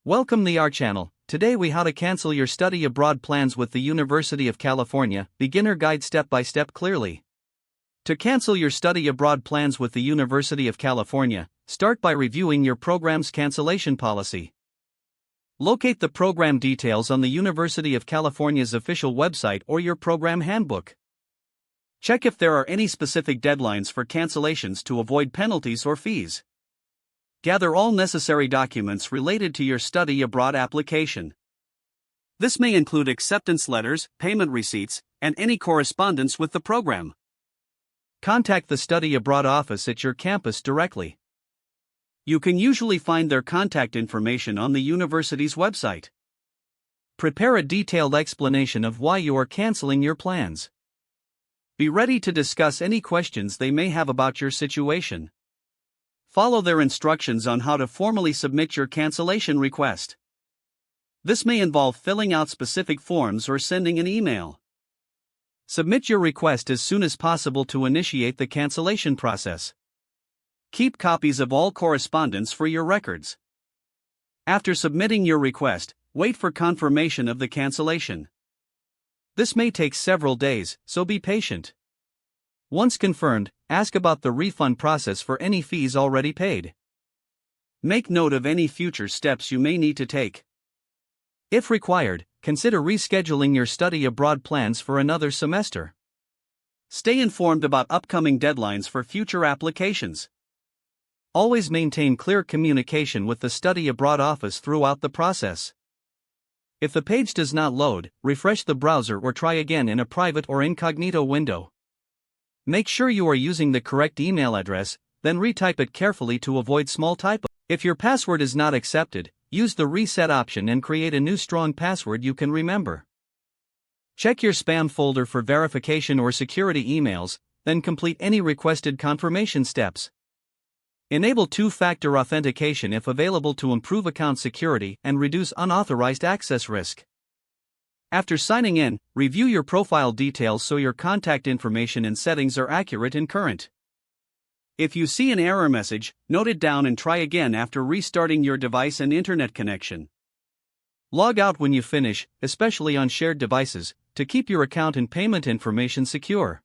Welcome to our channel. Today we how to cancel your study abroad plans with the University of California, beginner guide step by step clearly. To cancel your study abroad plans with the University of California, start by reviewing your program's cancellation policy. Locate the program details on the University of California's official website or your program handbook. Check if there are any specific deadlines for cancellations to avoid penalties or fees. Gather all necessary documents related to your study abroad application. This may include acceptance letters, payment receipts, and any correspondence with the program. Contact the study abroad office at your campus directly. You can usually find their contact information on the university's website. Prepare a detailed explanation of why you are canceling your plans. Be ready to discuss any questions they may have about your situation. Follow their instructions on how to formally submit your cancellation request. This may involve filling out specific forms or sending an email. Submit your request as soon as possible to initiate the cancellation process. Keep copies of all correspondence for your records. After submitting your request, wait for confirmation of the cancellation. This may take several days, so be patient. Once confirmed, ask about the refund process for any fees already paid. Make note of any future steps you may need to take. If required, consider rescheduling your study abroad plans for another semester. Stay informed about upcoming deadlines for future applications. Always maintain clear communication with the study abroad office throughout the process. If the page does not load, refresh the browser or try again in a private or incognito window. Make sure you are using the correct email address, then retype it carefully to avoid small typos. If your password is not accepted, use the reset option and create a new strong password you can remember. Check your spam folder for verification or security emails, then complete any requested confirmation steps. Enable two-factor authentication if available to improve account security and reduce unauthorized access risk. After signing in, review your profile details so your contact information and settings are accurate and current. If you see an error message, note it down and try again after restarting your device and internet connection. Log out when you finish, especially on shared devices, to keep your account and payment information secure.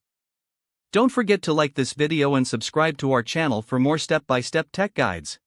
Don't forget to like this video and subscribe to our channel for more step-by-step tech guides.